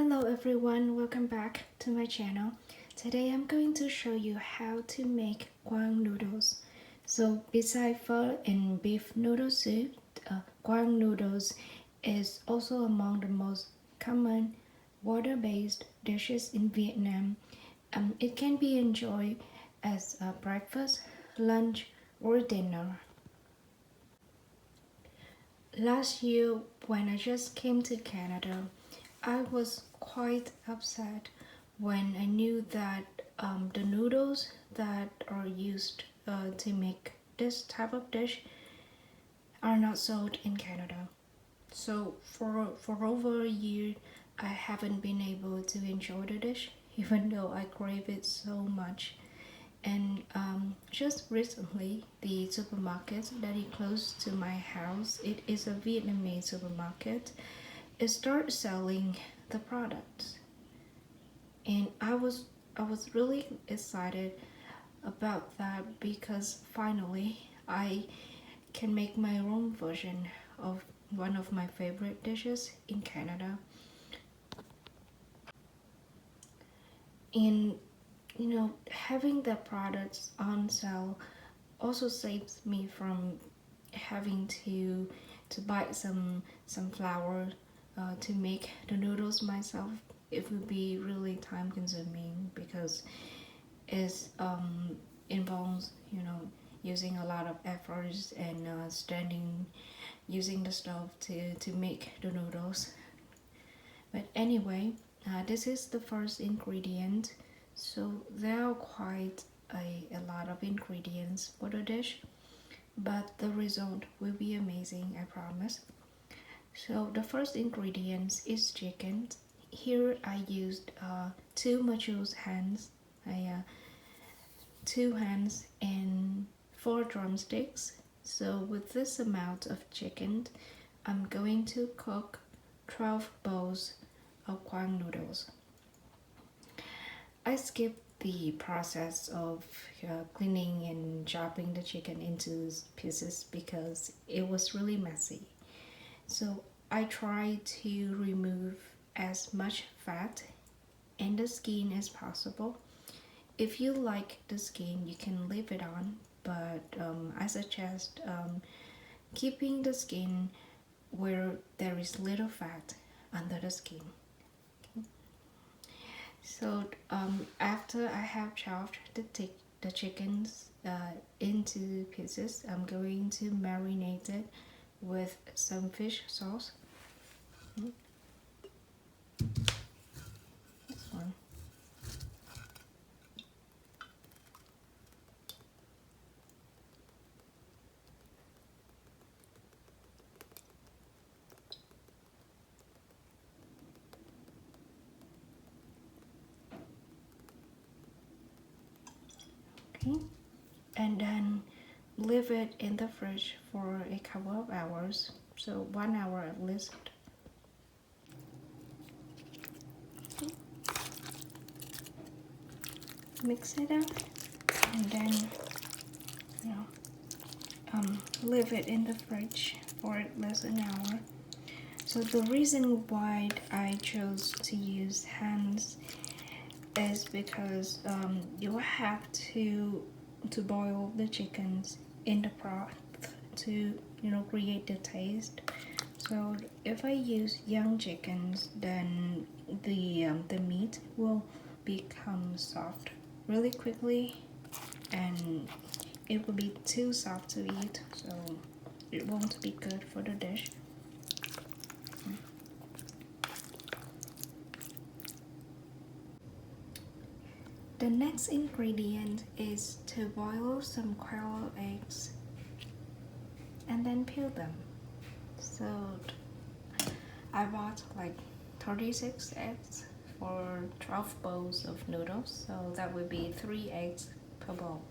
Hello everyone, welcome back to my channel. Today I'm going to show you how to make Quang noodles. So besides pho and beef noodle soup, Quang noodles is also among the most common water-based dishes in Vietnam. It can be enjoyed as a breakfast, lunch, or dinner. Last year, when I just came to Canada, I was quite upset when I knew that the noodles that are used to make this type of dish are not sold in Canada. So for over a year, I haven't been able to enjoy the dish, even though I crave it so much. And just recently, the supermarket that is close to my house, it is a Vietnamese supermarket, it started selling the products. And I was really excited about that because finally I can make my own version of one of my favorite dishes in Canada. And having the products on sale also saves me from having to buy some flour to make the noodles myself. It would be really time consuming because it involves using a lot of efforts and standing using the stove to make the noodles. But anyway, this is the first ingredient, so there are quite a lot of ingredients for the dish, but the result will be amazing, I promise. So the first ingredient is chicken. Here I used two mature hens, two hens and four drumsticks. So with this amount of chicken, I'm going to cook 12 bowls of Quang noodles. I skipped the process of cleaning and chopping the chicken into pieces because it was really messy. So I try to remove as much fat and the skin as possible. If you like the skin, you can leave it on, but I suggest keeping the skin where there is little fat under the skin. So after I have chopped the chickens into pieces, I'm going to marinate it with some fish sauce. This one. Okay, and then leave it in the fridge for a couple of hours, so 1 hour at least. Okay. Mix it up and then leave it in the fridge for at least an hour. So the reason why I chose to use hands is because you have to boil the chickens in the broth to create the taste. So if I use young chickens, then the meat will become soft really quickly, and it will be too soft to eat, so it won't be good for the dish. The next ingredient is to boil some quail eggs and then peel them. So I bought like 36 eggs for 12 bowls of noodles, so that would be 3 eggs per bowl.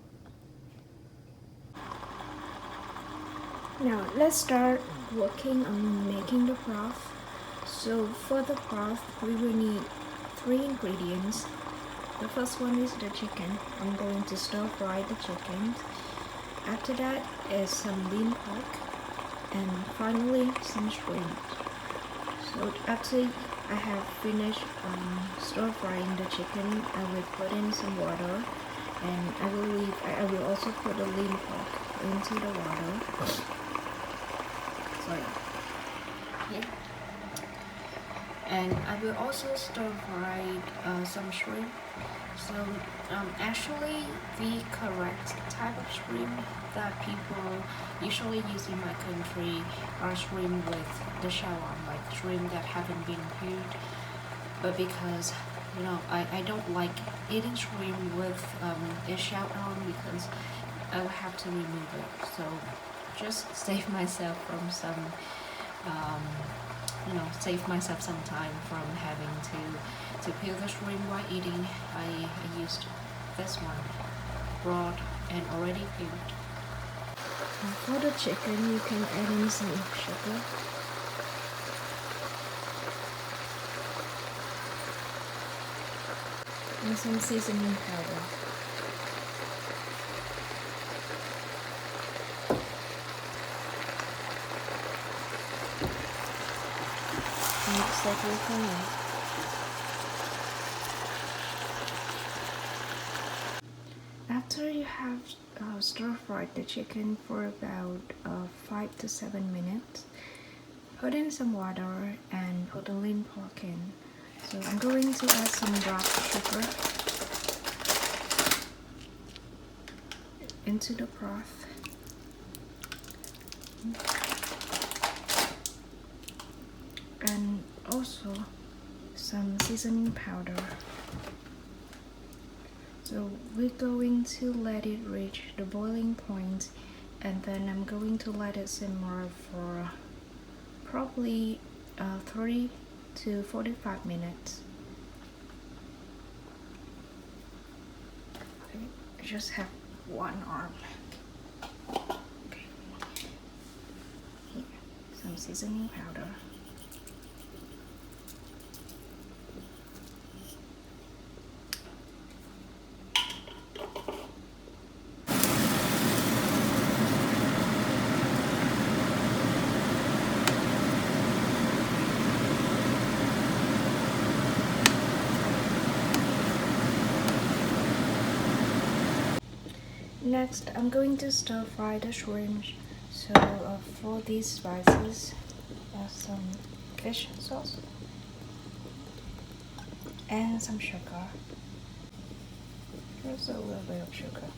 Now let's start working on making the broth. So for the broth, we will need 3 ingredients. The first one is the chicken. I'm going to stir fry the chicken. After that is some lean pork, and finally some shrimp. So after I have finished stir frying the chicken, I will put in some water, and I will also put the lean pork into the water. Sorry. Yeah. And I will also stir fry some shrimp. So actually the correct type of shrimp that people usually use in my country are shrimp with the shell on, like shrimp that haven't been peeled. But because I don't like eating shrimp with a shell on because I will have to remove it. So just save myself from some save myself some time from having to peel the shrimp while eating. I used this one, raw and already peeled. And for the chicken, you can add in some sugar. And some seasoning powder. Mix everything up. After you have stir-fried the chicken for about 5 to 7 minutes, put in some water and put the lean pork in. So I'm going to add some black sugar into the broth. And also some seasoning powder. So we're going to let it reach the boiling point, and then I'm going to let it simmer for probably 30 to 45 minutes. Okay, I just have one arm. Okay. Here, some seasoning powder. Next, I'm going to stir fry the shrimp. So for these spices, some fish sauce and some sugar. Just a little bit of sugar.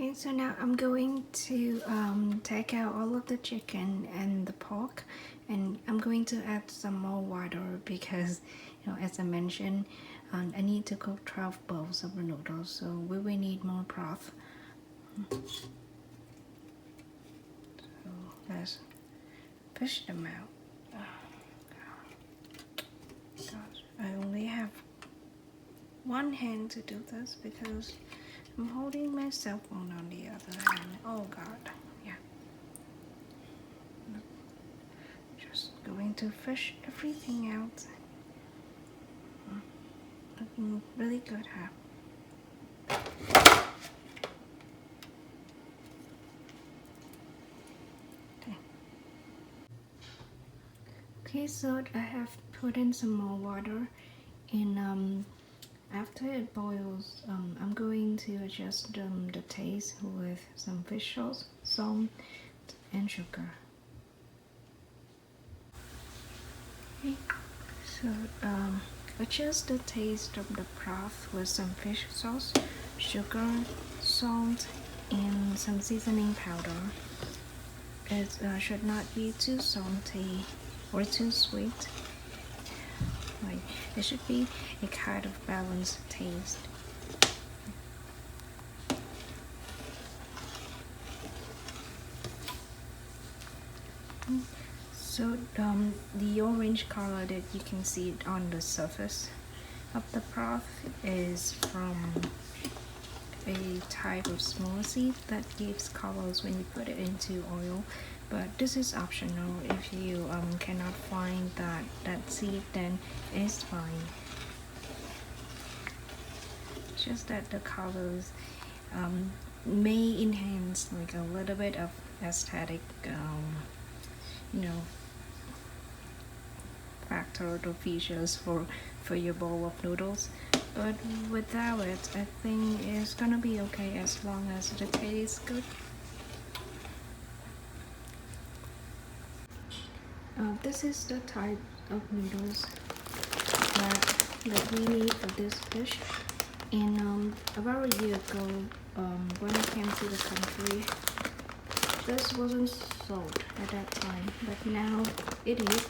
Okay, so now I'm going to take out all of the chicken and the pork, and I'm going to add some more water because, as I mentioned, I need to cook 12 bowls of noodles, so we will need more broth. So let's fish them out. Gosh, I only have one hand to do this because I'm holding my cell phone on the other hand. Oh God, yeah. Just going to fish everything out. Looking really good, huh? Okay, so I have put in some more water, and after it boils, I'm going to adjust the taste with some fish sauce, salt, and sugar. Okay, so adjust the taste of the broth with some fish sauce, sugar, salt, and some seasoning powder. It should not be too salty or too sweet. Like it should be a kind of balanced taste. So the orange color that you can see on the surface of the broth is from a type of small seed that gives colors when you put it into oil, but this is optional. If you cannot find that seed, then it's fine. Just that the colors may enhance like a little bit of aesthetic you know, factor or features for your bowl of noodles, but without it I think it's gonna be okay as long as the taste is good. This is the type of noodles that we need for this dish. And about a year ago, when I came to the country, this wasn't sold at that time, but now it is.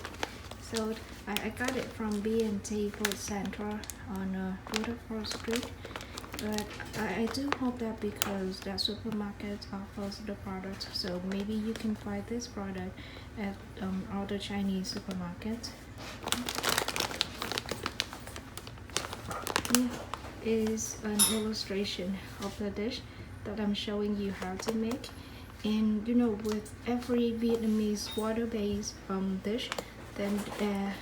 So I got it from B&T Food Center on Waterford Street. But I do hope that because that supermarket offers the product, so maybe you can find this product at other Chinese supermarkets. Here is an illustration of the dish that I'm showing you how to make. And you know, with every Vietnamese water-based dish, then there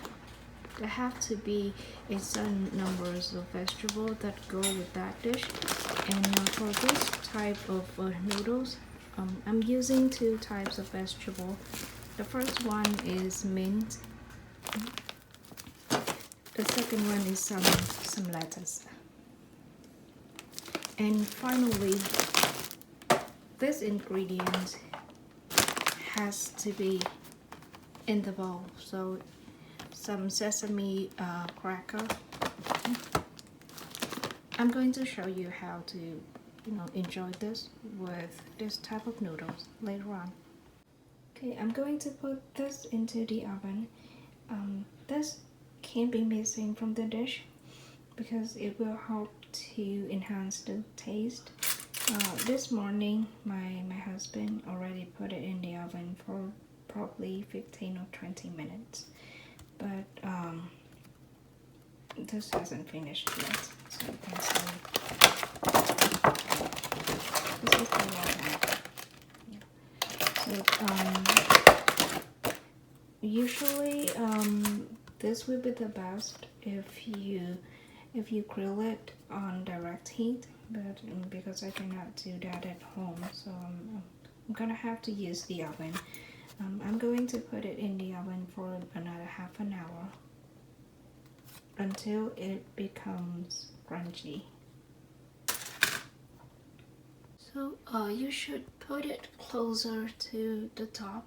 have to be a certain numbers of vegetables that go with that dish. And for this type of noodles, I'm using two types of vegetable. The first one is mint. The second one is some lettuce. And finally, this ingredient has to be in the bowl. So some sesame cracker. I'm going to show you how to, enjoy this with this type of noodles later on. Okay, I'm going to put this into the oven. This can't be missing from the dish because it will help to enhance the taste. This morning, my husband already put it in the oven for probably 15 or 20 minutes. But this hasn't finished yet, so you can see this is the water. So usually this will be the best if you grill it on direct heat, but because I cannot do that at home, so I'm gonna have to use the oven. I'm going to put it in the oven for another half an hour until it becomes crunchy. So you should put it closer to the top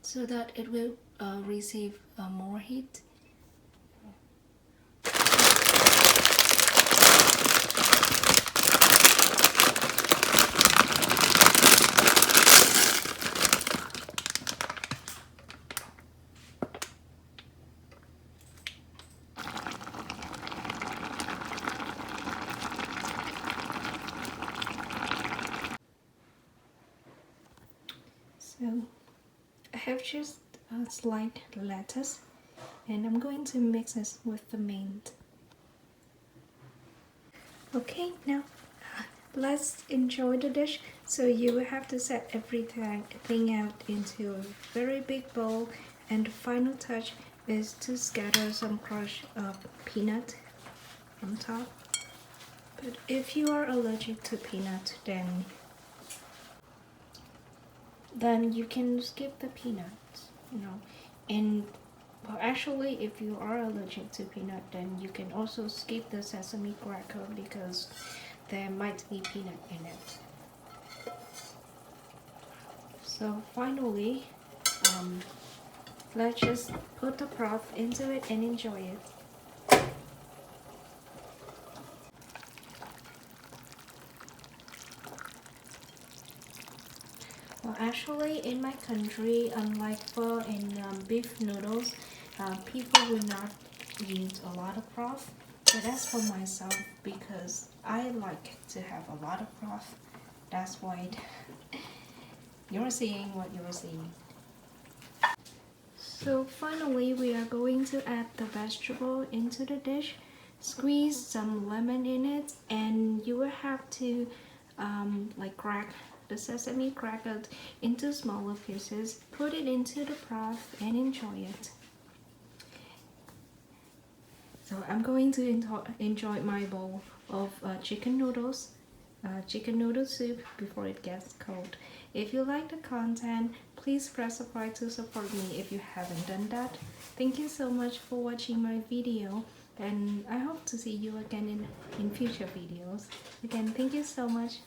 so that it will receive more heat. So I have just sliced lettuce and I'm going to mix this with the mint. Okay, now let's enjoy the dish. So you will have to set everything out into a very big bowl, and the final touch is to scatter some crushed peanut on top. But if you are allergic to peanut, then you can skip the peanuts, and well, actually, if you are allergic to peanut, then you can also skip the sesame cracker because there might be peanut in it. So finally, let's just put the broth into it and enjoy it. Well, actually, in my country, unlike pho and beef noodles, People will not use a lot of broth, but that's for myself because I like to have a lot of broth. That's why you're seeing what you're seeing. So finally, we are going to add the vegetable into the dish. Squeeze some lemon in it, and you will have to like crack the sesame, crack it into smaller pieces, put it into the broth, and enjoy it. So I'm going to enjoy my bowl of chicken noodle soup before it gets cold. If you like the content, please press subscribe to support me if you haven't done that. Thank you so much for watching my video, and I hope to see you again in future videos. Again, thank you so much.